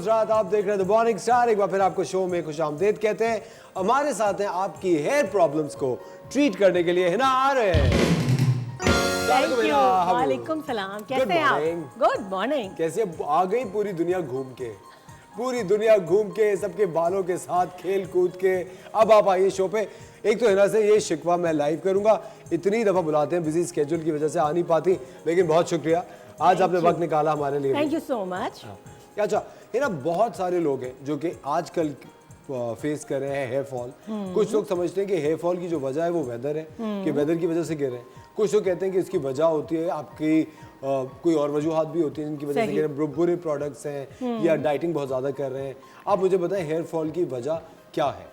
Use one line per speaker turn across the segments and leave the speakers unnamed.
रात आप देख रहे हैं द मॉर्निंग स्टार। एक बार फिर आपको शो में खुशामदीद कहते हैं। हमारे साथ हैं आपकी हेयर प्रॉब्लम्स को ट्रीट करने के लिए हिना आ रहे हैं।
वालेकुम सलाम, कैसे हैं आप? Good morning.
कैसे आ गई पूरी दुनिया घूम के सबके बालों के साथ खेल कूद के अब आप आइए शो पे। एक तो हिना से ये शिकवा मैं लाइव करूंगा, इतनी दफा बुलाते हैं, बिजी स्केड्यूल की वजह से आ नहीं पाती, लेकिन बहुत शुक्रिया आज आपने वक्त निकाला हमारे लिए।
Thank you so much.
अच्छा हिना, बहुत सारे लोग हैं जो कि आजकल फेस कर रहे हैं हेयर फॉल। कुछ लोग समझते हैं कि हेयर फॉल की जो वजह है वो वेदर है, कि वेदर की वजह से गिर रहे हैं। कुछ लोग कहते हैं कि इसकी वजह होती है आपकी कोई और वजूहात भी होती है जिनकी वजह से गिर रहे हैं, बुरे प्रोडक्ट्स हैं या डाइटिंग बहुत ज़्यादा कर रहे हैं। आप मुझे बताएं हेयर फॉल की वजह क्या है?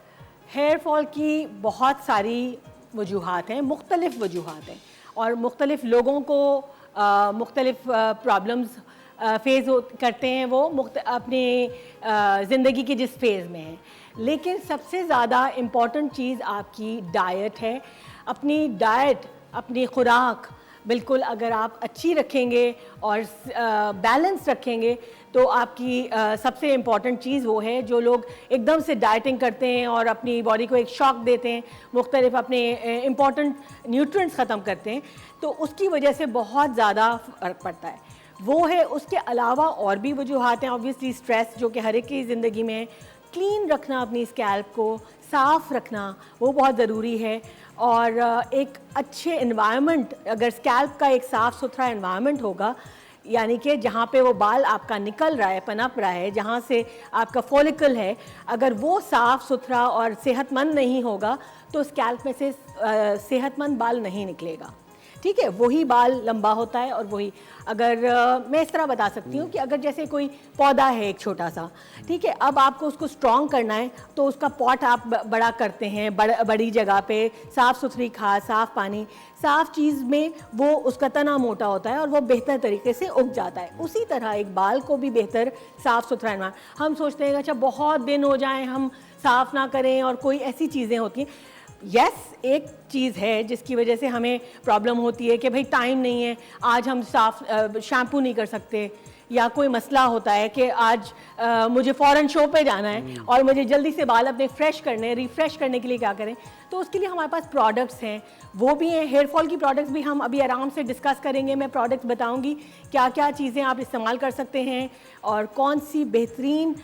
हेयर फॉल की बहुत सारी वजूहात हैं, मुख्तलिफ वजूहात हैं और मुख्तलिफ लोगों को मुख्तलिफ प्रॉब्लम्स फेस करते हैं वो अपनी ज़िंदगी के जिस फेज़ में हैं। लेकिन सबसे ज़्यादा इम्पॉर्टेंट चीज़ आपकी डाइट है। अपनी डाइट, अपनी खुराक बिल्कुल अगर आप अच्छी रखेंगे और बैलेंस रखेंगे तो आपकी सबसे इम्पॉर्टेंट चीज़ वो है। जो लोग एकदम से डाइटिंग करते हैं और अपनी बॉडी को एक शॉक देते हैं, मुख्तलिफ अपने इम्पॉर्टेंट न्यूट्रिएंट्स ख़त्म करते हैं, तो उसकी वजह से बहुत ज़्यादा फ़र्क पड़ता है। वो है। उसके अलावा और भी वजूहात हैं, ऑब्वियसली स्ट्रेस जो कि हर एक की ज़िंदगी में है। क्लीन रखना, अपनी स्कैल्प को साफ़ रखना वो बहुत ज़रूरी है। और एक अच्छे एनवायरनमेंट, अगर स्कैल्प का एक साफ़ सुथरा एनवायरनमेंट होगा, यानी कि जहाँ पे वो बाल आपका निकल रहा है, पनप रहा है, जहाँ से आपका फॉलिकल है, अगर वो साफ़ सुथरा और सेहतमंद नहीं होगा तो स्कैल्प में से सेहतमंद बाल नहीं निकलेगा। ठीक है, वही बाल लंबा होता है। और वही अगर मैं इस तरह बता सकती हूँ कि अगर जैसे कोई पौधा है एक छोटा सा, ठीक है, अब आपको उसको स्ट्रॉन्ग करना है तो उसका पॉट आप बड़ा करते हैं, बड़ी जगह पे साफ़ सुथरी खाद, साफ़ पानी, साफ़ चीज़ में वो उसका तना मोटा होता है और वो बेहतर तरीके से उग जाता है। उसी तरह एक बाल को भी बेहतर साफ़ सुथरा एनवायरनमेंट। हम सोचते हैं अच्छा बहुत दिन हो जाए हम साफ़ ना करें और कोई ऐसी चीज़ें होती हैं। यस, एक चीज़ है जिसकी वजह से हमें प्रॉब्लम होती है कि भाई टाइम नहीं है, आज हम साफ शैम्पू नहीं कर सकते, या कोई मसला होता है कि आज मुझे फ़ौरन शो पे जाना है और मुझे जल्दी से बाल अपने फ्रेश करने, रिफ़्रेश करने के लिए क्या करें। तो उसके लिए हमारे पास प्रोडक्ट्स हैं, वो भी हैं। हेयर फॉल की प्रोडक्ट्स भी हम अभी आराम से डिस्कस करेंगे। मैं प्रोडक्ट्स बताऊँगी क्या क्या चीज़ें आप इस्तेमाल कर सकते हैं और कौन सी बेहतरीन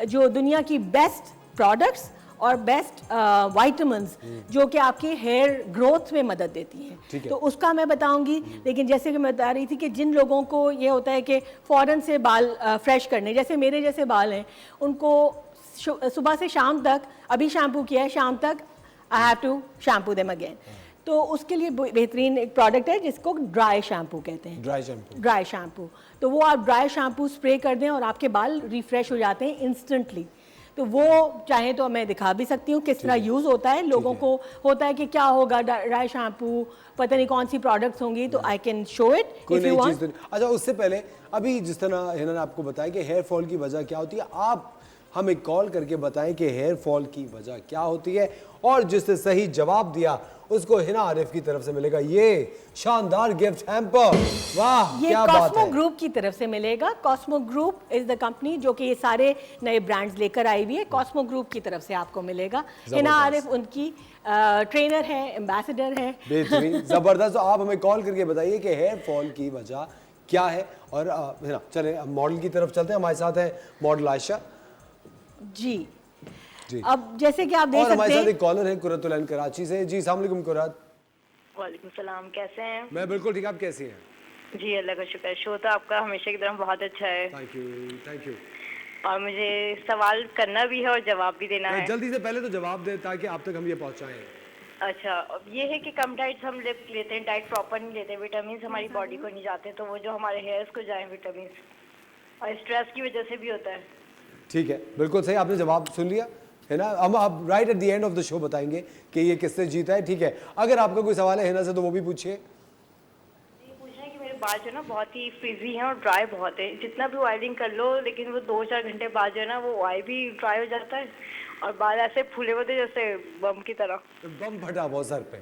जो दुनिया की बेस्ट प्रोडक्ट्स और बेस्ट वाइटामिन्स जो कि आपके हेयर ग्रोथ में मदद देती हैं, तो उसका मैं बताऊंगी। लेकिन जैसे कि मैं बता रही थी कि जिन लोगों को ये होता है कि फ़ौरन से बाल फ्रेश करने, जैसे मेरे जैसे बाल हैं, उनको सुबह से शाम तक, अभी शैम्पू किया है, शाम तक I have to shampoo them again. तो उसके लिए बेहतरीन एक प्रोडक्ट है जिसको ड्राई शैम्पू कहते हैं। ड्राई शैम्पू, तो वो आप ड्राई शैम्पू स्प्रे कर दें और आपके बाल रिफ़्रेश हो जाते हैं इंस्टेंटली। तो वो चाहे तो मैं दिखा भी सकती हूँ किस तरह यूज़ होता है। लोगों को होता है कि क्या होगा ड्राई शैम्पू, पता नहीं कौन सी प्रोडक्ट्स होंगी, तो I can show it if you want.
अच्छा, उससे पहले अभी जिस तरह हिना ने आपको बताया कि हेयर फॉल की वजह क्या होती है, आप हमें कॉल करके बताएं कि हेयर फॉल की वजह क्या होती है, और जिसने सही जवाब दिया उसको हिना आरिफ की तरफ से मिलेगा ये शानदार गिफ्ट हैम्पर। वाह,
ये
क्या बात है।
कॉस्मो ग्रुप की तरफ से मिलेगा। Cosmo group is the company जो कि ये सारे नए ब्रांड्स लेकर आई हुई है। कॉस्मो ग्रुप की तरफ से आपको मिलेगा। हिना आरिफ उनकी ट्रेनर है, एम्बेसडर है।
बेहतरीन, जबरदस्त। तो आप हमें कॉल करके बताइए कि हेयर फॉल की वजह क्या है। और हिना चले मॉडल की तरफ चलते हैं। हमारे साथ है मॉडल आयशा
जी। अब जैसे कि आप देख सकते हैं,
हमारे साथ एक कॉलर है कुरतुलैन कराची से। जी अस्सलाम वालेकुम कुरत।
वालेकुम सलाम, कैसे हैं?
मैं बिल्कुल ठीक, आप कैसी हैं?
जी अल्लाह का शुक्र। शो तो आपका हमेशा की तरह बहुत अच्छा है।
Thank you, thank you.
और मुझे सवाल करना भी है और जवाब भी देना है।
जल्दी से पहले तो जवाब दे ताकि आप तक हम ये पहुंचाएं।
अच्छा, अब ये है कि कम डाइट हम लेते हैं, डाइट प्रॉपर नहीं लेते, विटामिन हमारी बॉडी को नहीं जाते, तो वो जो हमारे हेयर्स को जाए विटामिन, और स्ट्रेस की वजह से भी होता है।
ठीक है, बिल्कुल सही, आपने जवाब सुन लिया है ना। हम आप right at the end of the show बताएंगे कि ये किससे जीता है। ठीक है, अगर आपका कोई सवाल है हिना से तो वो भी पूछिए।
ये पूछना है कि मेरे बाल जो है ना बहुत ही फ्रिजी हैं और ड्राई बहुत है। जितना भी ऑयलिंग कर लो लेकिन वो 2-4 घंटे बाद जो है ना वो ऑयल भी ड्राई हो जाता है और बाल ऐसे फूले होते जैसे बम की तरह।
बम फटा हुआ सर पे।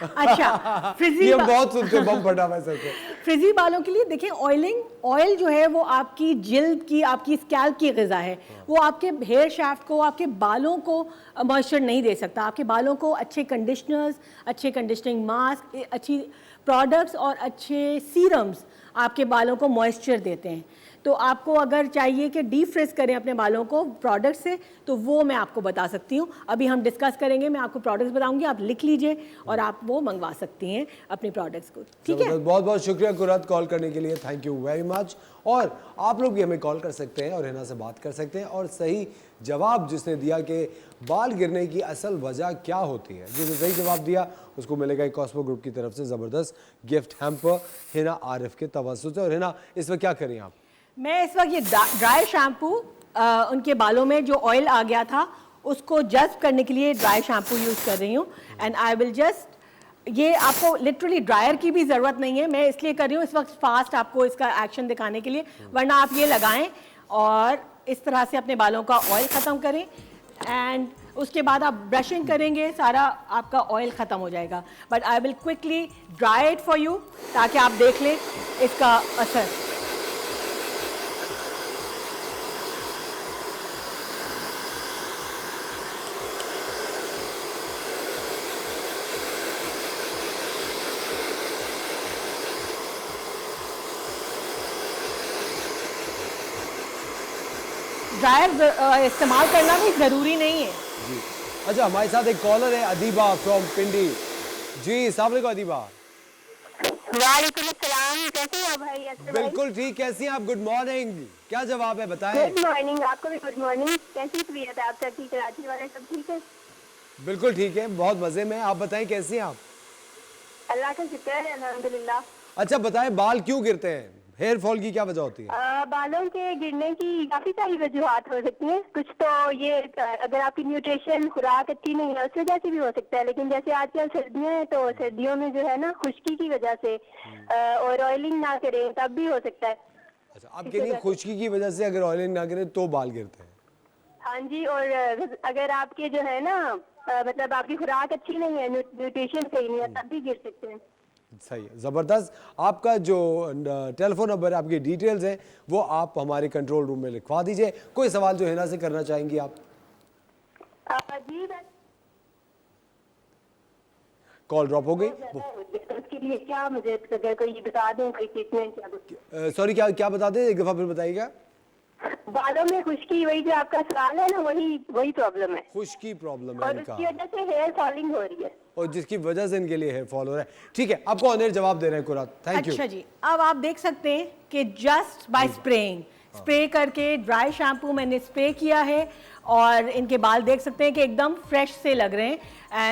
अच्छा, फ्रिजी
ये हम बहुत सुनते हैं, बम फटा हुआ है सर पे।
फ्रिजी बालों के लिए देखिए, ऑयल जो है वो आपकी जिल्द की, आपकी स्कैल्प की ग़िज़ा है। वो आपके हेयर शाफ्ट को, आपके बालों को मॉइस्चर नहीं दे सकता। आपके बालों को अच्छे कंडीशनर्स, अच्छे कंडीशनिंग मास्क, अच्छी प्रोडक्ट्स और अच्छे सीरम्स आपके बालों को मॉइस्चर देते हैं। तो आपको अगर चाहिए कि डीप फ्रिज करें अपने बालों को प्रोडक्ट से, तो वो मैं आपको बता सकती हूँ। अभी हम डिस्कस करेंगे, मैं आपको प्रोडक्ट्स बताऊंगी, आप लिख लीजिए और आप वो मंगवा सकती हैं अपने प्रोडक्ट्स को। ठीक है,
बहुत बहुत शुक्रिया कुरत कॉल करने के लिए, थैंक यू वेरी मच। और आप लोग भी हमें कॉल कर सकते हैं और हिना से बात कर सकते हैं। और सही जवाब जिसने दिया कि बाल गिरने की असल वजह क्या होती है, जिसने सही जवाब दिया उसको मिलेगा एक कॉस्मो ग्रुप की तरफ से ज़बरदस्त गिफ्ट हैम्पर हिना आरिफ के तवज्जुह से। और हिना, इस वक्त क्या करें आप?
मैं इस वक्त ये ड्राई शैम्पू, उनके बालों में जो ऑयल आ गया था उसको जज्ब करने के लिए ड्राई शैम्पू यूज़ कर रही हूँ। एंड आई विल जस्ट, ये आपको लिटरली ड्रायर की भी ज़रूरत नहीं है, मैं इसलिए कर रही हूँ इस वक्त फास्ट आपको इसका एक्शन दिखाने के लिए, वरना आप ये लगाएं और इस तरह से अपने बालों का ऑयल ख़त्म करें एंड उसके बाद आप ब्रशिंग करेंगे, सारा आपका ऑयल ख़त्म हो जाएगा। But I will quickly dry it for you ताकि आप देख लें इसका असर। ड्रायर इस्तेमाल करना भी ज़रूरी नहीं है
जी। अच्छा, हमारे साथ एक कॉलर है अदीबा फ्रॉम पिंडी। जी, अस्सलाम वालेकुम अदीबा।
वालेकुम अस्सलाम, कैसे हैं आप भाई? असर भाई,
बिल्कुल ठीक, कैसी हैं आप? गुड मॉर्निंग, क्या जवाब है बताएं?
Good morning. आपको भी गुड मॉर्निंग। कैसी तबीयत है आप सबकी? कराची वाले सब ठीक है?
बिल्कुल ठीक है, बहुत मजे में। आप बताएं कैसी हैं आप?
अल्लाह का शुक्र है, अल्हम्दुलिल्लाह।
अच्छा बताएं, बाल क्यों गिरते हैं? हेयर फॉल की क्या वजह होती है?
बालों के गिरने की काफी सारी वजूहात हो सकती हैं। कुछ तो ये अगर आपकी न्यूट्रिशन खुराक अच्छी नहीं है उस वजह से भी हो सकता है, लेकिन जैसे आजकल सर्दियां हैं तो सर्दियों में जो है ना खुश्की की वजह से और ऑयलिंग ना करें तब भी हो सकता है।
अच्छा, आपके लिए खुश्की की वजह से अगर ऑयलिंग ना करें तो बाल गिरते हैं?
हाँ जी, और अगर आपके जो है ना मतलब आपकी खुराक अच्छी नहीं है, न्यूट्रिशन सही नहीं है, तब भी गिर सकते हैं।
सही है, ज़बरदस्त। आपका जो टेलीफोन नंबर है, आपकी डिटेल्स हैं, वो आप हमारे कंट्रोल रूम में लिखवा दीजिए। कोई सवाल जो हिना से करना चाहेंगी आप?
जी बस
कॉल ड्रॉप हो गई।
उसके लिए क्या मुझे अगर कोई बता दें, कोई ट्रीटमेंट?
सॉरी, क्या बता दें, एक दफ़ा फिर बताइएगा।
बालों में खुश्की, वही जो आपका सवाल है ना, वही प्रॉब्लम है
खुश्की प्रॉब्लम है
और
इनका,
उसकी वजह से हेयर फॉलिंग हो रही है
और जिसकी वजह से इनके लिए हेयर फॉल हो रहा है। ठीक है, आपको ऑनर जवाब दे रहे हैं कुरात, थैंक यू।
अच्छा जी, अब आप देख सकते हैं कि जस्ट बाय स्प्रेइंग, स्प्रे करके ड्राई शैम्पू मैंने स्प्रे किया है और इनके बाल देख सकते हैं कि एकदम फ्रेश से लग रहे हैं।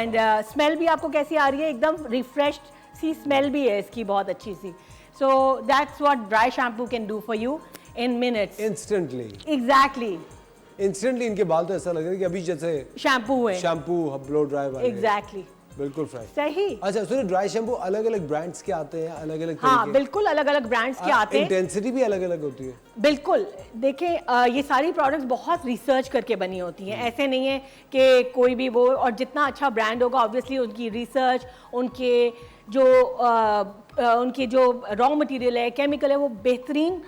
एंड स्मेल भी आपको कैसी आ रही है, एकदम रिफ्रेश्ड सी स्मेल भी है इसकी, बहुत अच्छी सी। So that's what dry shampoo can do for you in minutes,
instantly.
Exactly,
instantly इनके बाल तो ऐसा लग रहा है कि अभी जैसे
शैम्पू है,
शैम्पू ब्लो ड्राई वाले,
एग्जैक्टली,
बिल्कुल फ्रेश।
सही।
अच्छा सुनिए, ड्राई शैम्पू अलग अलग ब्रांड्स के आते हैं, अलग अलग
हाँ बिल्कुल, अलग अलग ब्रांड्स के आते हैं,
इंटेंसिटी भी अलग अलग होती है।
बिल्कुल। देखें, ये सारी प्रोडक्ट्स बहुत रिसर्च करके बनी होती हैं, ऐसे नहीं है कि कोई भी वो, और जितना अच्छा ब्रांड होगा ऑब्वियसली उनकी रिसर्च, उनके जो रॉ मटेरियल है, केमिकल है, वो बेहतरीन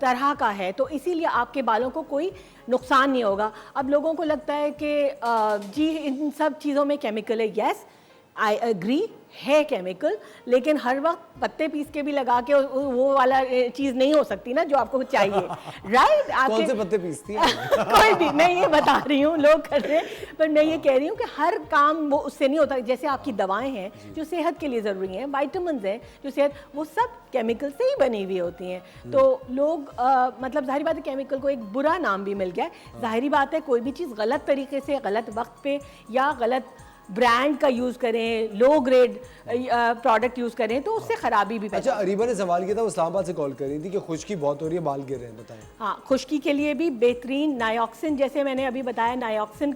तरह का है, तो इसीलिए आपके बालों को कोई नुकसान नहीं होगा। अब लोगों को लगता है कि जी इन सब चीज़ों में केमिकल है, यस आई एग्री है केमिकल, लेकिन हर वक्त पत्ते पीस के भी लगा के वो वाला चीज़ नहीं हो सकती ना जो आपको चाहिए, राइट?
कौन से पत्ते पीसती हैं?
कोई भी, मैं ये बता रही हूँ, लोग कर रहे हैं, पर मैं ये कह रही हूँ कि हर काम वो उससे नहीं होता। जैसे आपकी दवाएं हैं जो सेहत के लिए ज़रूरी हैं, विटामिन हैं जो सेहत, वो सब केमिकल से ही बनी हुई होती हैं। तो लोग मतलब जाहिर बात है केमिकल को एक बुरा नाम भी मिल गया है। जाहिर बात है कोई भी चीज़ गलत तरीके से, गलत वक्त पे या गलत ब्रांड का यूज़ करें, लो ग्रेड प्रोडक्ट यूज़ करें तो उससे ख़राबी भी।
अच्छा, अरीबा ने सवाल किया था, वो इस्लामाबाद से कॉल कर रही थी कि खुश्की बहुत हो रही है, बाल गिर रहे हैं, बताएं।
हाँ, खुश्की के लिए भी बेहतरीन नायॉक्सिन, जैसे मैंने अभी बताया, नायॉक्सिन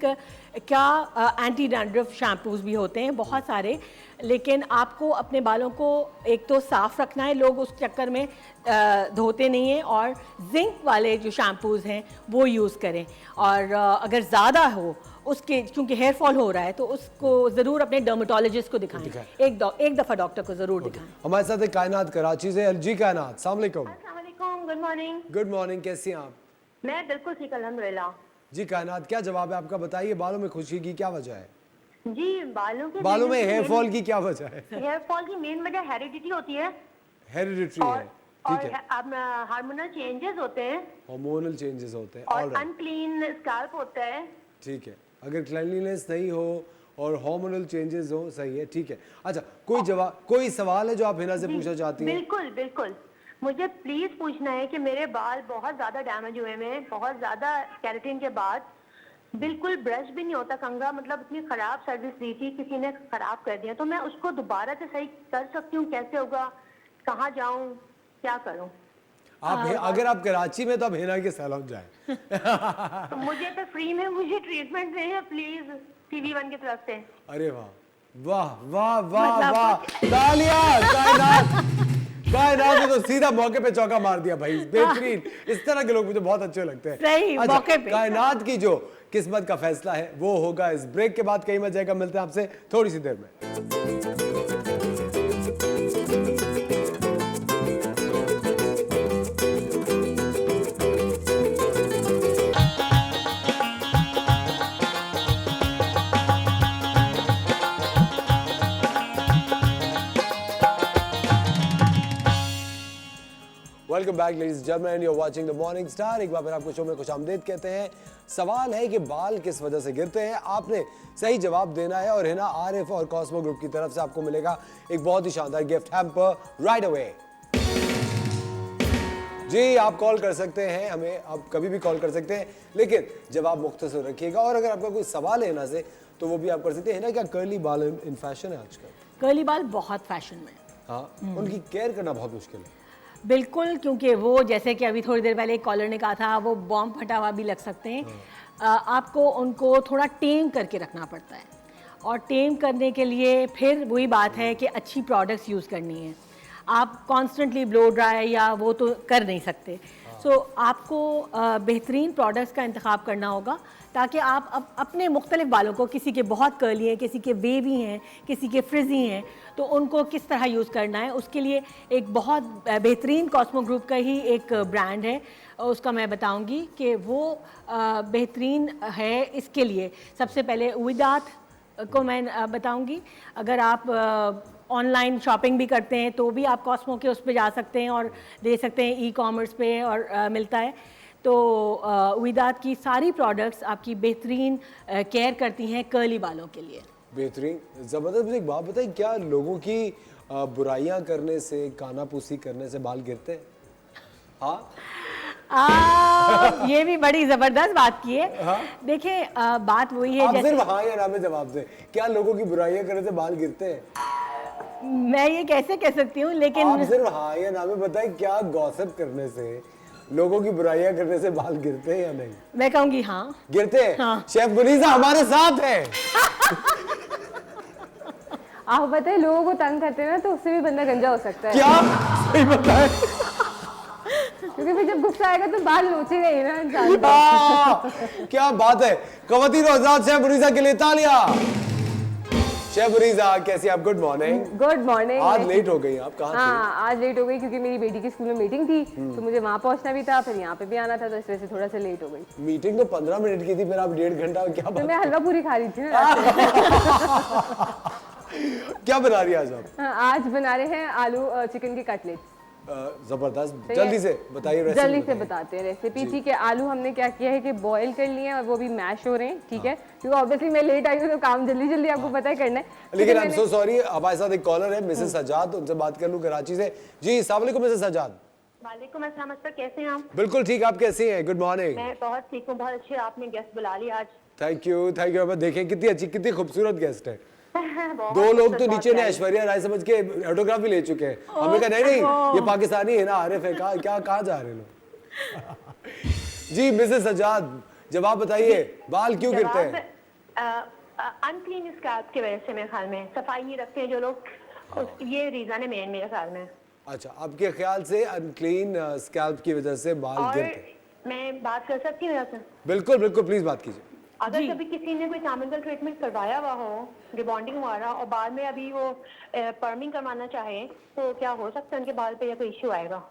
क्या एंटी डैंड्रफ शैम्पूज भी होते हैं बहुत सारे, लेकिन आपको अपने बालों को एक तो साफ़ रखना है, लोग उस चक्कर में धोते नहीं हैं, और जिंक वाले जो शैम्पूज़ हैं वो यूज़ करें। और अगर ज़्यादा हो उसके, क्योंकि हेयर फॉल हो रहा है, तो उसको ज़रूर अपने डर्मेटोलॉजिस्ट को दिखाएं। एक दफ़ा डॉक्टर को ज़रूर दिखाएं।
हमारे साथ है कायनात कराची से। जी कायनात, अस्सलाम वालेकुम।
Good morning.
गुड मॉर्निंग, कैसी हैं आप?
मैं बिल्कुल ठीक अल्हम्दुलिल्लाह।
जी कायनात, क्या जवाब है आपका? बताइए, बालों में खुशकी की क्या वजह है?
जी
बालों में हेयर फॉल की क्या वजह है?
हेयर फॉल की मेन वजह हेरिडिटी होती है
हेरिडिटरी है, ठीक है।
अब हार्मोनल चेंजेस होते हैं
हार्मोनल चेंजेस होते हैं,
और
ऑलराइट,
अनक्लीन स्कैल्प होता है।
ठीक है। अगर क्लीनलीनेस नहीं हो और हार्मोनल चेंजेस हो, सही है, ठीक है। अच्छा, कोई सवाल है जो आप हिना से पूछना चाहती हैं?
बिल्कुल बिल्कुल, मुझे प्लीज पूछना है कि मेरे बाल बहुत ज्यादा डैमेज हुए हैं, बहुत ज्यादा केराटिन के बाद, बिल्कुल ब्रश भी नहीं होता कंघा, मतलब इतनी खराब सर्विस दी थी, किसी ने खराब कर दिया, तो मैं उसको दोबारा से सही कर सकती हूँ? कैसे होगा, कहाँ जाऊँ, क्या करूँ?
आप अगर आप कराची में तो आप हिना के सैलून जाएं।
तो मुझे तो फ्री में मुझे ट्रीटमेंट दें प्लीज, TV1 की तरफ से।
अरे वाह वाह वाह वाह वाह, तालियां! कायनात ने तो सीधा मौके पे चौका मार दिया भाई, बेहतरीन। इस तरह के लोग मुझे बहुत अच्छे लगते हैं।
सही, मौके पे।
कायनात की जो किस्मत का फैसला है वो होगा इस ब्रेक के बाद। कहीं मत जाएगा, मिलते हैं आपसे थोड़ी सी देर में। Welcome back ladies and gentleman, you are watching the morning star. एक बार फिर आपको शो में खुशामदीद कहते हैं। सवाल है कि बाल किस वजह से गिरते हैं, आपने सही जवाब देना है और हिना आरिफ और कॉस्मो ग्रुप की तरफ से आपको मिलेगा एक बहुत ही शानदार गिफ्ट हैम्पर राइट अवे। जी, आप कॉल कर सकते हैं हमें, आप कभी भी कॉल कर सकते हैं, लेकिन जवाब मुख्तसर रखिएगा। और अगर आपका कोई सवाल है हिना से तो वो भी आप कर सकते हैं। हिना, क्या कर्ली बाल इन फैशन है आजकल?
कर्ली बाल बहुत फैशन में।
हाँ, उनकी केयर करना बहुत मुश्किल है।
बिल्कुल, क्योंकि वो जैसे कि अभी थोड़ी देर पहले एक कॉलर ने कहा था, वो बॉम्ब फटा हुआ भी लग सकते हैं। आपको उनको थोड़ा टेम करके रखना पड़ता है, और टेम करने के लिए फिर वही बात है कि अच्छी प्रोडक्ट्स यूज़ करनी है। आप कॉन्स्टेंटली ब्लो ड्राई या वो तो कर नहीं सकते। सो आपको बेहतरीन प्रोडक्ट्स का इंतखाब करना होगा, ताकि आप अपने मुख्तलिफ बालों को, किसी के बहुत कर्ली हैं, किसी के वेवी हैं, किसी के फ्रिजी हैं, तो उनको किस तरह यूज़ करना है, उसके लिए एक बहुत बेहतरीन कॉस्मो ग्रुप का ही एक ब्रांड है, उसका मैं बताऊंगी कि वो बेहतरीन है। इसके लिए सबसे पहले उविदात को मैं बताऊंगी। अगर आप ऑनलाइन शॉपिंग भी करते हैं तो भी आप कॉस्मो के उस पे जा सकते हैं और दे सकते हैं, ई-कॉमर्स पे और मिलता है। तो उविदात की सारी प्रोडक्ट्स आपकी बेहतरीन केयर करती हैं कर्ली बालों के लिए।
बेहतरीन, ज़बरदस्त। मुझे एक बात बताइए, क्या लोगों की बुराइयां करने से, कानापूसी करने से बाल गिरते हैं? हाँ,
ये भी बड़ी ज़बरदस्त बात की है।
हाँ?
देखें, बात वही है,
आप
जैसे
सिर्फ हाँ या ना में जवाब दें। क्या लोगों की बुराइयां करने से बाल गिरते हैं?
मैं ये कैसे कह सकती हूँ, लेकिन
आप सिर्फ हाँ या ना में बताएं, क्या गॉसिप करने से, लोगों की बुराइयां करने से बाल गिरते हैं या नहीं?
मैं कहूँगी हाँ,
गिरते हैं।
हाँ।
शेफ गुनीजा हमारे साथ है।
आप बताए, लोगों को तंग करते हैं ना, तो उससे भी बंदा गंजा हो सकता है।
क्या सही बताएं?
क्योंकि फिर जब गुस्सा आएगा तो बाल नोचेगा ही ना इंसान को।
क्या बात है। ख़वातीन और हज़रात, शेफ गुनीजा के लिए तालियां। शेफ गुनीजा, कैसी आप? Good morning.
Good morning.
आज लेट हो गई आप, कहाँ थे?
हाँ, आज लेट हो गई क्योंकि मेरी बेटी की स्कूल में मीटिंग थी, तो मुझे वहाँ पहुँचना भी था, फिर यहाँ पे भी आना था, तो इस वजह से थोड़ा सा लेट हो गई।
मीटिंग तो 15 मिनट की थी, फिर आप 1.5 घंटा, क्या
तो
बात?
मैं हलवा पूरी खा रही थी ना रात में।
क्या बना रही है आज आप?
हाँ, आज बना रहे हैं आलू चिकन की कटलेट।
जबरदस्त, जल्दी से बताइए रेसिपी।
जल्दी से बताते हैं रेसिपी। ठीक है, आलू हमने क्या किया है कि बॉईल कर लिए हैं और वो भी मैश हो रहे हैं। ठीक है, क्योंकि ऑब्वियसली मैं लेट आई हूँ तो काम जल्दी जल्दी आपको पता है करना है।
लेकिन आई एम सो सॉरी, हमारे साथ एक कॉलर है मिसेस सजाद, उनसे बात कर लूं कराची से। जी, अस्सलाम वालेकुम मिसेस सजाद।
वालेकुम अस्सलाम सर, कैसे हैं आप?
बिल्कुल ठीक, आप कैसी हैं? Good morning.
मैं बहुत ठीक हूँ, बहुत अच्छे। आपने गेस्ट बुला लिया आज।
Thank you, thank you. देखें कितनी अच्छी, कितनी खूबसूरत गेस्ट है।
बहुत
दो लोग तो
बहुत
नीचे ने
प्यारी।
ऐश्वर्या राय समझ के ऑटोग्राफ भी ले चुके हैं। हमने कहा नहीं नहीं, ये पाकिस्तानी है ना, आरिफ है। कहाँ जा रहे लोग? जी मिसेस सजाद, जवाब बताइए, बाल क्यों गिरते हैं?
अनक्लीन स्कैल्प की वजह से मेरे ख्याल में सफाई नहीं रखते हैं जो लोग, ये रीजन है मेन मेरे ख्याल में।
अच्छा, आपके ख्याल से अनक्लीन स्कैल्प की वजह से बाल
और
गिरते हैं?
मैं बात कर सकती हूँ यहाँ से?
बिल्कुल बिल्कुल, प्लीज बात कीजिए।
अगर कभी किसी ने कोई केमिकल ट्रीटमेंट करवाया हुआ हो, रिबॉन्डिंग वगैरह, और बाद में अभी वो पर्मिंग करवाना चाहे, तो क्या हो सकता है उनके बाल पे या कोई इश्यू आएगा?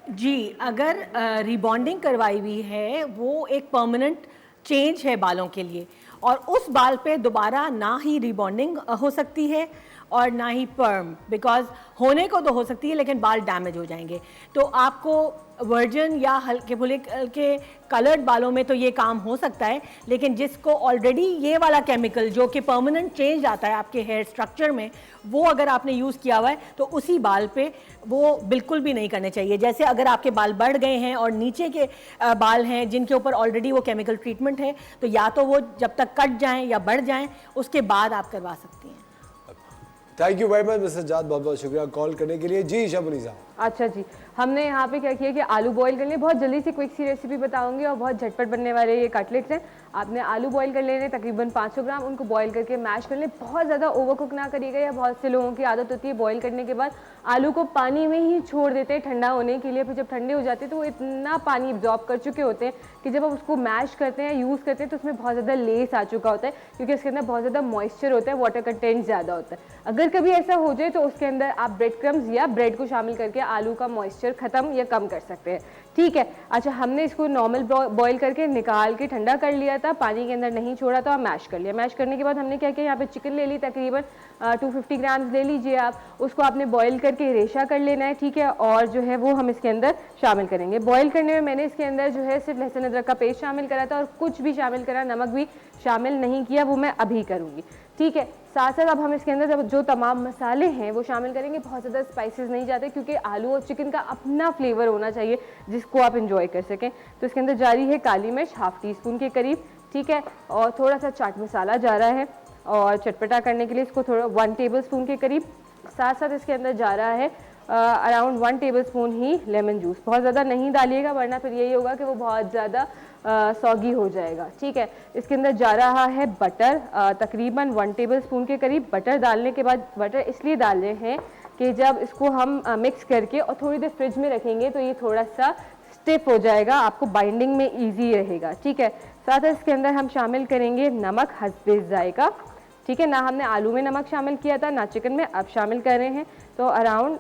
जी, अगर रिबॉन्डिंग करवाई हुई है वो एक परमानेंट चेंज है बालों के लिए, और उस बाल पे दोबारा ना ही रिबॉन्डिंग हो सकती है और ना ही पर्म, बिकॉज होने को तो हो सकती है लेकिन बाल डैमेज हो जाएंगे। तो आपको वर्जन या हल्के फुल्के के कलर्ड बालों में तो ये काम हो सकता है, लेकिन जिसको ऑलरेडी ये वाला केमिकल जो कि परमानेंट चेंज आता है आपके हेयर स्ट्रक्चर में, वो अगर आपने यूज़ किया हुआ है तो उसी बाल पे वो बिल्कुल भी नहीं करने चाहिए। जैसे अगर आपके बाल बढ़ गए हैं और नीचे के बाल हैं जिनके ऊपर ऑलरेडी वो केमिकल ट्रीटमेंट है, तो या तो वो जब तक कट जाएं या बढ़ जाएं उसके बाद आप करवा सकती हैं।
Thank you very much mister जाद, बहुत बहुत शुक्रिया कॉल करने के लिए। जी शबनी साहब।
अच्छा जी, हमने यहाँ पे क्या किया कि आलू बॉईल कर लिए। बहुत जल्दी से क्विक सी रेसिपी बताऊंगी और बहुत झटपट बनने वाले ये कटलेट्स हैं। आपने आलू बॉईल कर लेने तकरीबन 500 ग्राम, उनको बॉईल करके मैश कर ले। बहुत ज़्यादा ओवर कुक ना करिएगा, या बहुत से लोगों की आदत होती है बॉईल करने के बाद आलू को पानी में ही छोड़ देते हैं ठंडा होने के लिए। फिर जब ठंडे हो जाते हैं तो वो इतना पानी एब्जॉर्ब कर चुके होते हैं कि जब आप उसको मैश करते हैं, यूज़ करते हैं, तो उसमें बहुत ज़्यादा लेस आ चुका होता है, क्योंकि उसके अंदर बहुत ज़्यादा मॉइस्चर होता है, वाटर कंटेंट ज़्यादा होता है। अगर कभी ऐसा हो जाए तो उसके अंदर आप ब्रेड क्रम्स या ब्रेड को शामिल करके आलू का मॉइस्चर ख़त्म या कम कर सकते हैं। ठीक है। अच्छा, हमने इसको नॉर्मल बॉईल करके निकाल के ठंडा कर लिया था, पानी के अंदर नहीं छोड़ा था, और मैश कर लिया। मैश करने के बाद हमने क्या किया, यहाँ पे चिकन ले ली, तकरीबन 250 ग्राम्स ले लीजिए आप। उसको आपने बॉईल करके रेशा कर लेना है, ठीक है। और जो है वो हम इसके अंदर शामिल करेंगे। बॉईल करने में मैंने इसके अंदर जो है सिर्फ लहसुन अदरक का पेस्ट शामिल करा था, और कुछ भी शामिल करा, नमक भी शामिल नहीं किया, वो मैं अभी करूँगी। ठीक है। साथ साथ अब हम इसके अंदर जब जो तमाम मसाले हैं वो शामिल करेंगे। बहुत ज़्यादा स्पाइसेस नहीं जाते, क्योंकि आलू और चिकन का अपना फ्लेवर होना चाहिए जिसको आप इंजॉय कर सकें। तो इसके अंदर जा रही है काली मिर्च हाफ टी स्पून के करीब, ठीक है। और थोड़ा सा चाट मसाला जा रहा है, और चटपटा करने के लिए इसको थोड़ा 1 टेबल स्पून के करीब। साथ साथ इसके अंदर जा रहा है अराउंड 1 टेबल स्पून ही लेमन जूस। बहुत ज़्यादा नहीं डालिएगा, वरना फिर यही होगा कि वो बहुत ज़्यादा सॉगी हो जाएगा, ठीक है। इसके अंदर जा रहा है बटर, तकरीबन 1 टेबल स्पून के करीब। बटर डालने के बाद, बटर इसलिए डाल रहे हैं कि जब इसको हम मिक्स करके और थोड़ी देर फ्रिज में रखेंगे तो ये थोड़ा सा स्टिफ हो जाएगा, आपको बाइंडिंग में ईजी रहेगा, ठीक है। साथ ही इसके अंदर हम शामिल करेंगे नमक हस्बे जायका, ठीक है। ना हमने आलू में नमक शामिल किया था, ना चिकन में, अब शामिल कर रहे हैं। तो अराउंड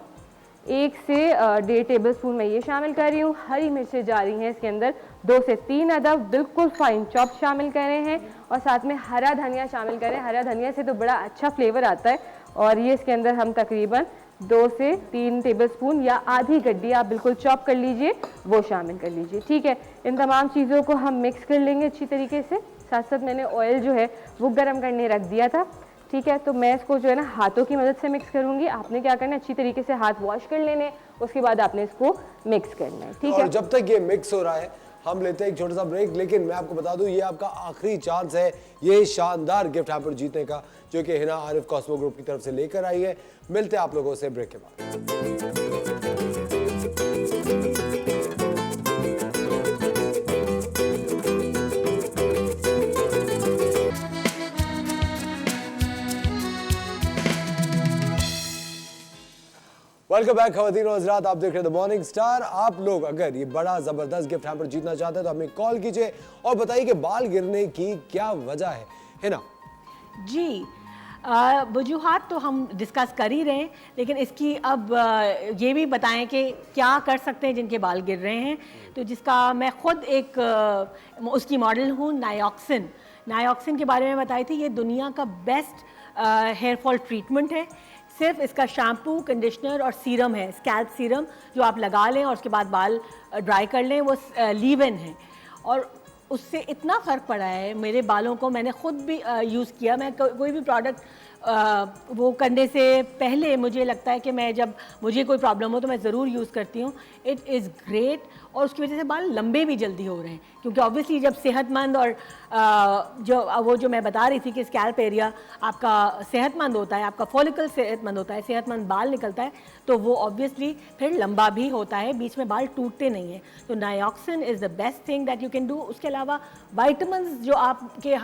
1 से 1.5 टेबल स्पून मैं ये शामिल कर रही हूँ। हरी मिर्चें जा रही हैं इसके अंदर 2 से 3 अदद, बिल्कुल फाइन चॉप शामिल कर रहे हैं। और साथ में हरा धनिया शामिल करें, हरा धनिया से तो बड़ा अच्छा फ्लेवर आता है। और ये इसके अंदर हम तकरीबन 2 से 3 टेबल स्पून या आधी गड्डी आप बिल्कुल चॉप कर लीजिए, वो शामिल कर लीजिए, ठीक है। इन तमाम चीज़ों को हम मिक्स कर लेंगे अच्छी तरीके से। साथ साथ मैंने ऑयल जो है वो गर्म करने रख दिया था, ठीक है। तो मैं इसको जो है ना हाथों की मदद से मिक्स करूंगी। आपने क्या करना है, अच्छी तरीके से हाथ वॉश कर लेने, उसके बाद आपने इसको मिक्स करना है, ठीक है।
और जब तक ये मिक्स हो रहा है हम लेते हैं एक छोटा सा ब्रेक, लेकिन मैं आपको बता दूं ये आपका आखिरी चांस है ये शानदार गिफ्ट हैम्पर जीतने का, जो कि हिना आरिफ कॉस्मो ग्रुप की तरफ से लेकर आई है। मिलते हैं आप लोगों से ब्रेक के बाद। वेलकम बैक खवातीन और हज़रात, आप देख रहे हैं द मॉर्निंग स्टार। आप लोग अगर ये बड़ा ज़बरदस्त गिफ्ट हैम्पर जीतना चाहते हैं तो हमें कॉल कीजिए और बताइए कि बाल गिरने की क्या वजह है ना।
जी, वजूहात तो हम डिस्कस कर ही रहे हैं, लेकिन इसकी अब ये भी बताएं कि क्या कर सकते हैं जिनके बाल गिर रहे हैं। तो जिसका मैं ख़ुद एक उसकी मॉडल हूँ, नायॉक्सिन। नायॉक्सिन के बारे में बताई थी। ये दुनिया का बेस्ट हेयर फॉल ट्रीटमेंट है। सिर्फ इसका शैम्पू, कंडीशनर और सीरम है, स्कैल्प सीरम, जो आप लगा लें और उसके बाद बाल ड्राई कर लें, वो लीव इन है। और उससे इतना फ़र्क पड़ा है मेरे बालों को, मैंने ख़ुद भी यूज़ किया। मैं कोई भी प्रोडक्ट वो करने से पहले मुझे लगता है कि मैं जब मुझे कोई प्रॉब्लम हो तो मैं ज़रूर यूज़ करती हूँ। इट इज़ ग्रेट और उसकी वजह से बाल लंबे भी जल्दी हो रहे हैं, क्योंकि ऑब्वियसली जब सेहतमंद और जो मैं बता रही थी कि स्कैल्प एरिया आपका सेहतमंद होता है, आपका फॉलिकल सेहतमंद होता है, सेहतमंद बाल निकलता है, तो वो ऑब्वियसली फिर लंबा भी होता है, बीच में बाल टूटते नहीं हैं। तो Nioxin is the best thing that you can do. उसके अलावा वाइटामिन्स जो आपके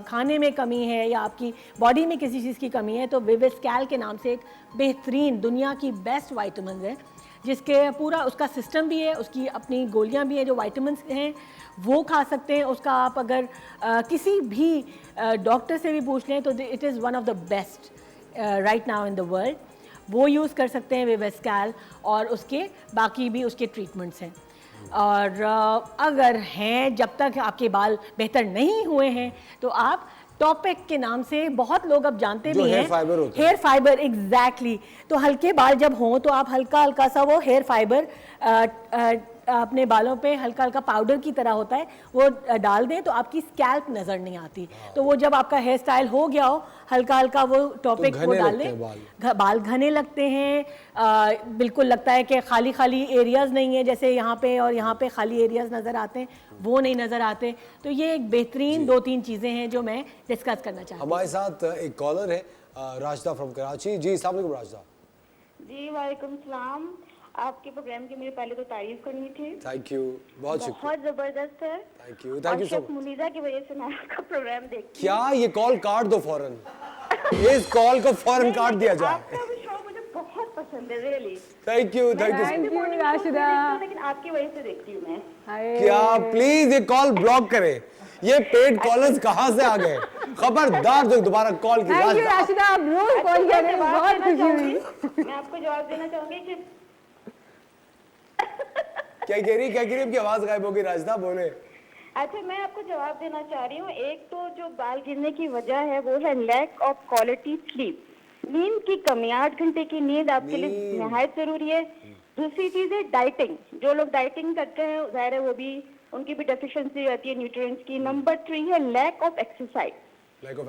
खाने में कमी है या आपकी बॉडी में किसी चीज़ की कमी है, तो विविस्कैल के नाम से एक बेहतरीन दुनिया की बेस्ट वाइटामिन है, जिसके पूरा उसका सिस्टम भी है, उसकी अपनी गोलियां भी हैं जो वाइटामिन्स हैं, वो खा सकते हैं। उसका आप अगर किसी भी डॉक्टर से भी पूछ लें तो it is one of the best right now in the world. वो यूज़ कर सकते हैं विविस्कैल, और उसके बाकी भी उसके ट्रीटमेंट्स हैं। और अगर हैं, जब तक आपके बाल बेहतर नहीं हुए हैं, तो आप टॉपिक के नाम से बहुत लोग अब जानते भी हैं, हेयर फाइबर, एग्जैक्टली। तो हल्के बाल जब हों तो आप हल्का हल्का सा वो हेयर फाइबर अपने बालों पे हल्का हल्का पाउडर की तरह होता है, वो डाल दें तो आपकी स्कैल्प नज़र नहीं आती। तो वो जब आपका हेयर स्टाइल हो गया हो, हल्का हल्का वो टॉपिक वो डाल लें, बाल घने लगते हैं। बिल्कुल लगता है कि खाली खाली एरियाज़ नहीं है, जैसे यहाँ पे और यहाँ पे खाली एरियाज़ नज़र आते हैं, वो नहीं नज़र आते। तो ये एक बेहतरीन 2-3 चीज़ें हैं जो मैं डिस्कस करना चाहती हूँ।
हमारे साथ एक कॉलर है राशिदा फ्रॉम कराची। जी अस्सलाम वालेकुम राशिदा।
जी वालेकुम सलाम। आपके प्रोग्राम की मेरे पहले तो तारीफ करनी थी।
थैंक यू, बहुत शुक्रिया,
बहुत जबरदस्त है।
Thank you so much.
Muneeza की वजह से मैं आपका प्रोग्राम देखती
क्या ये कॉल काट दो फौरन, ये इस कॉल को फौरन काट दिया जाए।
आपका भी शो मुझे बहुत पसंद है, रियली।
Thank you
Rashida.
लेकिन आपकी वजह से देखती हूँ मैं।
क्या प्लीज ये कॉल ब्लॉक करें, ये पेड कॉलर्स कहाँ से आ गए? खबरदार जो दोबारा कॉल की।
थैंक यू राशिदा, आप रोज कॉल कर रहे हैं, बहुत खुशी हुई।
मैं आपको जवाब देना चाहूंगी कि
क्या कह रही आपकी आवाज गायब हो गई राशिदा, बोले।
अच्छा, मैं आपको जवाब देना चाह रही हूँ। एक तो जो बाल गिरने की वजह है वो है लैक ऑफ क्वालिटी स्लीप, नींद की कमी। 8 घंटे की नींद आपके लिए निहायत जरूरी है। दूसरी चीज है डाइटिंग। जो लोग डाइटिंग करते हैं जाहिर है वो भी, उनकी भी डेफिशिएंसी रहती है न्यूट्रिएंट्स की। नंबर 3 है लैक ऑफ एक्सरसाइज,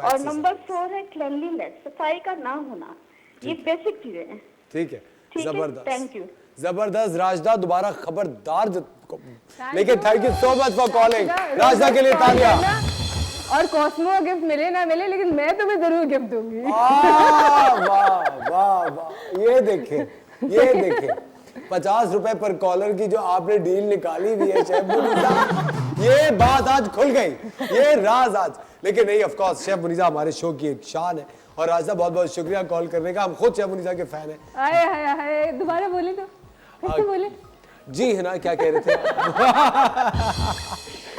और नंबर 4 है क्लेanलीनेस, सफाई का ना होना। ये बेसिक चीजें हैं।
ठीक है, जबरदस्त,
थैंक यू,
जबरदस्त राशिदा, दोबारा खबरदार। लेकिन thank you so much for calling Rashida के लिए तालियां।
और कॉस्मो गिफ्ट मिले ना मिले, लेकिन मैं तुम्हें जरूर गिफ्ट दूंगी।
वाह वाह वाह, ये देखे 50 रुपए पर कॉलर की जो आपने डील निकाली हुई है शेफ मुनीजा, ये बात आज खुल गई, ये राज आज। लेकिन नहीं, ऑफ कोर्स शेफ मुनीजा हमारे शो की एक शान है। और राशिदा बहुत बहुत शुक्रिया कॉल करने का, हम खुद शेफ मुनीजा के फैन हैं।
हाय हाय हाय, दोबारा बोले तो फिर से बोले।
जी है ना, क्या कह रहे थे?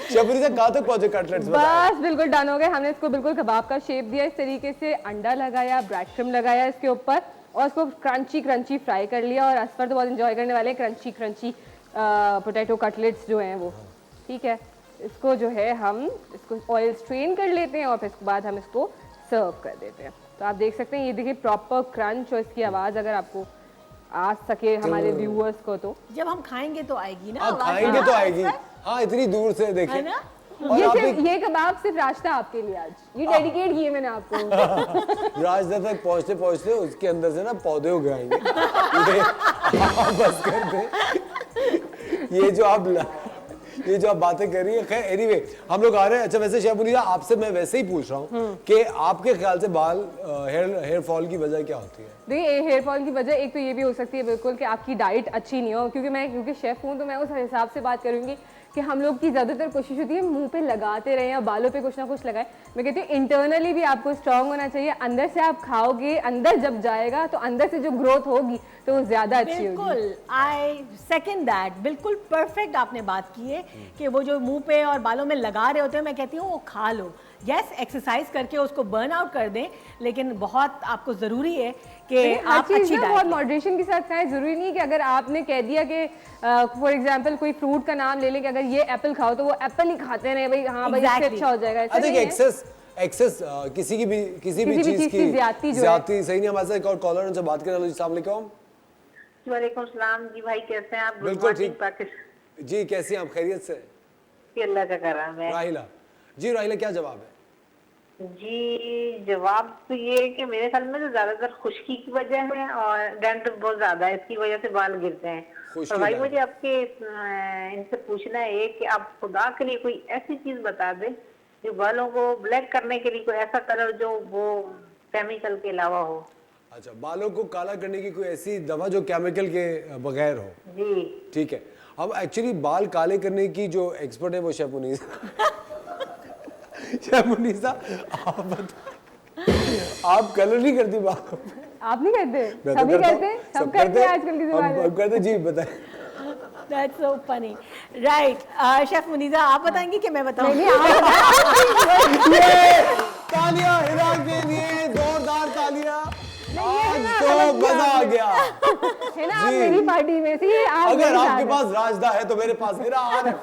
शेफ मुनीजा कहाँ तक पहुंचे कटलेट्स?
बस बिल्कुल डन हो गए। हमने इसको बिल्कुल कबाब का शेप दिया, इस तरीके से अंडा लगाया, ब्रेड क्रीम लगाया इसके ऊपर, और उसको क्रंची क्रंची फ्राई कर लिया। और असफर तो बहुत एंजॉय करने वाले हैं क्रंची क्रंची पोटैटो कटलेट्स जो हैं वो। ठीक है, इसको जो है हम इसको ऑयल स्ट्रेन कर लेते हैं और फिर इसके बाद हम इसको सर्व कर देते हैं। तो आप देख सकते हैं, ये देखिए प्रॉपर क्रंच, और इसकी आवाज़ अगर आपको आ सके हमारे व्यूअर्स को, तो
जब हम खाएंगे तो आएगी ना,
खाएंगे तो आएगी। हाँ, इतनी दूर से देखें।
है ना?
ये कबाब सिर्फ रास्ता आपके लिए आज, ये डेडिकेट किए मैंने आपको।
रास्ता तक पहुंचते पहुंचते उसके अंदर से ना पौधे उग आएंगे। बस कर दे, ये जो आप बातें कर रही है। खैर एनीवे, हम लोग आ रहे हैं। अच्छा, वैसे शेफ मुनीजा आपसे मैं वैसे ही पूछ रहा हूँ कि आपके ख्याल से बाल हेयर फॉल की वजह क्या होती है?
देखिए, हेयर फॉल की वजह एक तो ये भी हो सकती है बिल्कुल कि आपकी डाइट अच्छी नहीं हो, क्योंकि शेफ हूँ तो मैं उस हिसाब से बात करूँगी कि हम लोग की ज़्यादातर कोशिश होती है मुंह पे लगाते रहें या बालों पे कुछ ना कुछ लगाएं। मैं कहती हूँ इंटरनली भी आपको स्ट्रांग होना चाहिए। अंदर से आप खाओगे, अंदर जब जाएगा तो अंदर से जो ग्रोथ होगी तो वो ज़्यादा अच्छी होगी।
बिल्कुल, आई सेकंड दैट। बिल्कुल परफेक्ट आपने बात की है कि वो जो मुंह पे और बालों में लगा रहे होते हैं, मैं कहती हूँ वो खा लो। यस, एक्सरसाइज करके उसको बर्न आउट कर दें, लेकिन बहुत आपको ज़रूरी है कि आप अच्छी डाइट
बहुत मॉडरेशन के साथ खाएं। जरूरी नहीं कि अगर आपने कह दिया कि फॉर एग्जांपल कोई फ्रूट का नाम ले लें कि अगर ये एप्पल खाओ तो वो एप्पल ही खाते रहे भाई, हाँ भाई इससे अच्छा हो जाएगा। ऐसा नहीं है।
एक्सेस किसी भी चीज की ज्यादती सही नहीं। हमारे साथ एक और कॉलर उनसे बात करना। अस्सलाम वालेकुम।
वालेकुम सलाम जी भाई, कैसे हैं आप?
बिल्कुल ठीक जी, कैसी हैं आप? खैरियत से?
अल्लाह का करम है।
राहिला जी, राहिला क्या जवाब है?
जी जवाब तो ये है कि मेरे ख्याल में तो ज्यादातर खुश्की की वजह है और डैंड्रफ बहुत ज्यादा है, इसकी वजह से बाल गिरते हैं।
खुश्की
और भाई
डैंड्रफ।
मुझे आपके इनसे पूछना है कि आप खुदा के लिए कोई ऐसी चीज बता दें जो बालों को ब्लैक करने के लिए, कोई ऐसा कलर जो वो केमिकल के अलावा हो।
अच्छा, बालों को काला करने की कोई ऐसी दवा जो केमिकल के बगैर हो।
जी
ठीक है, अब एक्चुअली बाल काले करने की जो एक्सपर्ट है वो शेफ मुनीसा। शेफ मुनीसा, आप कलर नहीं करती बालों को?
आप नहीं करते?
मैं तो
सभी
करता हूँ,
करते हैं, सब करते हैं आजकल के जमाने में।
अब करते, जी बताएं।
That's so funny. Right. Chef Muneeza, आप बताएंगी कि मैं बताऊं?
तालियां हिना के लिए, जोरदार तालियां। आज तो मजा आ गया।
है ना, आप
जी।
मेरी पार्टी में थी, आप
अगर
मेरे साथ
आपके
हैं।
पास राजदा है तो मेरे पास हिरा आ रहा है।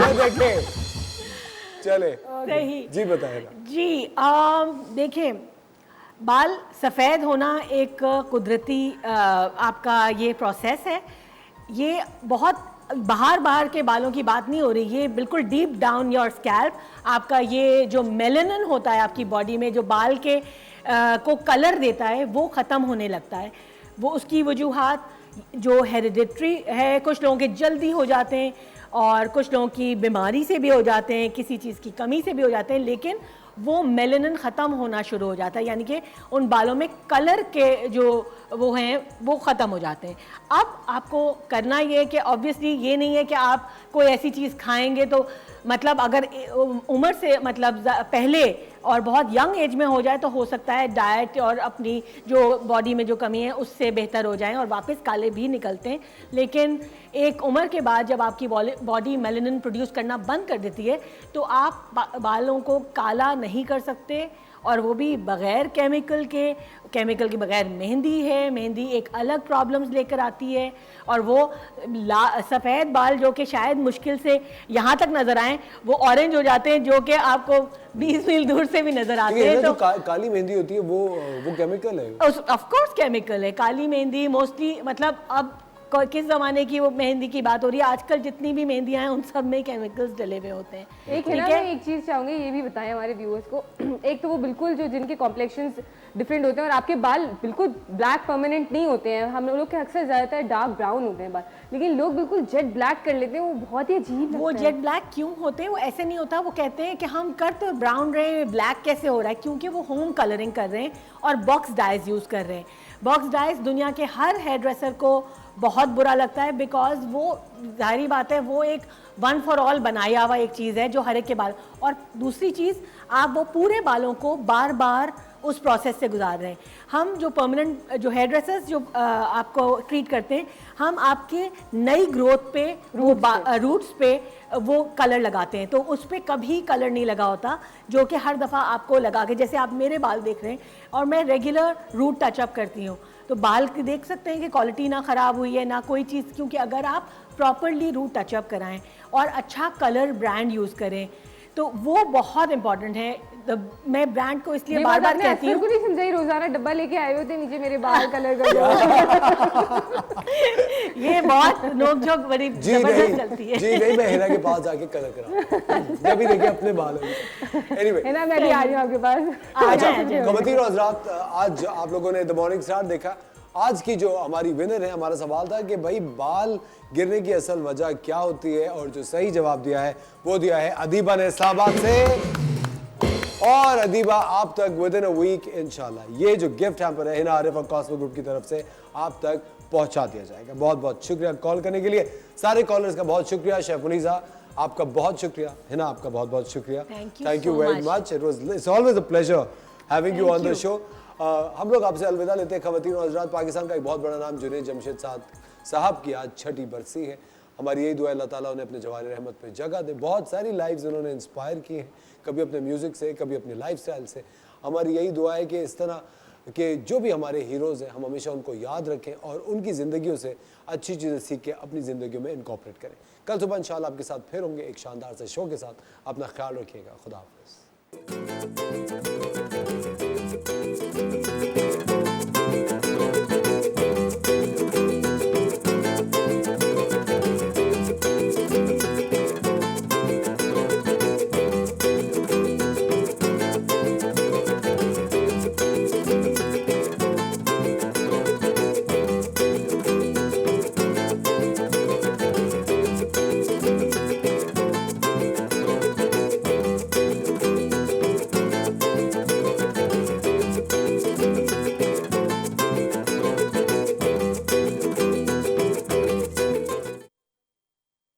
ये देखें, चले
सही।
जी बताएं ना।
जी देखिए, बाल सफ़ेद होना एक कुदरती आपका ये प्रोसेस है। ये बहुत बाहर के बालों की बात नहीं हो रही, ये बिल्कुल डीप डाउन योर स्कैल्प। आपका ये जो मेलानिन होता है आपकी बॉडी में, जो बाल के को कलर देता है, वो ख़त्म होने लगता है। वो उसकी वजूहात जो हेरिडिटरी है, कुछ लोगों के जल्दी हो जाते हैं और कुछ लोगों की बीमारी से भी हो जाते हैं, किसी चीज़ की कमी से भी हो जाते हैं, लेकिन वो मेलानिन ख़त्म होना शुरू हो जाता है, यानी कि उन बालों में कलर के जो वो हैं वो ख़त्म हो जाते हैं। अब आपको करना ये है कि ऑब्वियसली ये नहीं है कि आप कोई ऐसी चीज़ खाएंगे तो मतलब अगर उम्र से मतलब पहले और बहुत यंग एज में हो जाए तो हो सकता है डाइट और अपनी जो बॉडी में जो कमी है उससे बेहतर हो जाएं और वापस काले भी निकलते हैं। लेकिन एक उम्र के बाद जब आपकी बॉडी मेलानिन प्रोड्यूस करना बंद कर देती है तो आप बालों को काला नहीं कर सकते, और वो भी बग़ैर केमिकल के बग़ैर मेहंदी है। मेहंदी एक अलग प्रॉब्लम्स लेकर आती है, और वो सफ़ेद बाल जो कि शायद मुश्किल से यहाँ तक नज़र आएँ, वो ऑरेंज हो जाते हैं जो कि आपको 20 मील दूर से भी नज़र आते हैं।
तो काली मेहंदी होती है वो केमिकल है?
ऑफ कोर्स केमिकल है। काली मेहंदी मोस्टली मतलब अब किस ज़माने की वो मेहंदी की बात हो रही है, आजकल जितनी भी मेहंदियाँ हैं उन सब में केमिकल्स डले हुए होते हैं।
एक है ना, मैं एक चीज़ चाहूँगी ये भी बताएं हमारे व्यूअर्स को। एक तो वो बिल्कुल जो जिनके कॉम्प्लेक्शंस डिफरेंट होते हैं और आपके बाल बिल्कुल ब्लैक परमानेंट नहीं होते हैं, हम लोग के अक्सर ज़्यादातर डार्क ब्राउन होते हैं बाल, लेकिन लोग बिल्कुल जेट ब्लैक कर लेते हैं, वो बहुत ही अजीब
वो
लगता है।
जेट ब्लैक क्यों होते हैं? वो ऐसे नहीं होता। वो कहते हैं कि हम कर तो ब्राउन रहे हैं, ब्लैक कैसे हो रहा है? क्योंकि वो होम कलरिंग कर रहे हैं और बॉक्स डाइज यूज़ कर रहे हैं। बॉक्स डाइज दुनिया के हर हेयर ड्रेसर को बहुत बुरा लगता है, बिकॉज वो जाहिर बात है वो एक वन फॉर ऑल बनाया हुआ एक चीज़ है जो हर एक के बाल, और दूसरी चीज़ आप वो पूरे बालों को बार बार उस प्रोसेस से गुजार रहे हैं। हम जो परमानेंट जो हेयर ड्रेसर्स जो आपको ट्रीट करते हैं, हम आपके नई ग्रोथ पे रूट्स पे वो कलर लगाते हैं, तो उस पर कभी कलर नहीं लगा होता जो कि हर दफ़ा आपको लगा के, जैसे आप मेरे बाल देख रहे हैं और मैं रेगुलर रूट टचअप करती हूँ, तो बाल की देख सकते हैं कि क्वालिटी ना ख़राब हुई है ना कोई चीज़, क्योंकि अगर आप प्रॉपरली रूट टचअप कराएं और अच्छा कलर ब्रांड यूज़ करें तो वो बहुत इंपॉर्टेंट है। मैं ब्रांड को इसलिए बार बार कहती हूँ,
नहीं समझाई, रोजाना डब्बा लेके आए होते नीचे मेरे बाल कलर कर दो।
ये बहुत नोक-झोंक बड़ी जबरदस्त चलती है।
जी नहीं, मैं हिना के पास जाके कलर करा, जब भी देखे अपने बाल। एनीवे,
है ना, मैं भी आ रही हूँ आपके पास।
अच्छा ख़वातीन और हज़रात, आज आप लोगों ने द मॉर्निंग स्टार देखा। आज की जो हमारी विनर है, हमारा सवाल था कि भाई बाल गिरने की असल वजह क्या होती है, और जो सही जवाब दिया है वो दिया है अदीबा ने इस्लामाबाद से। और अदीबा आप तक विद इन अ वीक इंशाल्लाह ये जो गिफ्ट हैम्पर है हिना आरिफ और कॉस्मो ग्रुप की तरफ से आप तक पहुंचा दिया जाएगा। बहुत बहुत शुक्रिया कॉल करने के लिए, सारे कॉलर्स का बहुत शुक्रिया। शेफ मुनीसा आपका बहुत शुक्रिया, हिना आपका बहुत बहुत शुक्रिया। Thank you very much. It's always a pleasure having you on the show. हम लोग आपसे अलविदा लेते हैं। ख़वातीन और हज़रात, पाकिस्तान का एक बहुत बड़ा नाम जुनैद जमशेद साहब की आज 6ठी बरसी है। हमारी यही दुआ अल्लाह ताला उन्हें अपने जवान रहमत पे जगह दे। बहुत सारी लाइव्स उन्होंने इंस्पायर की हैं, कभी अपने म्यूज़िक से, कभी अपनी लाइफस्टाइल से। हमारी यही दुआ है कि इस तरह के जो भी हमारे हीरोज़ हैं हम हमेशा उनको याद रखें और उनकी ज़िंदगियों से अच्छी चीज़ें सीख के अपनी ज़िंदगियों में इनकॉर्पोरेट करें। कल सुबह इंशाल्लाह आपके साथ फिर होंगे एक शानदार से शो के साथ। अपना ख्याल रखिएगा। खुदा हाफ़िज़।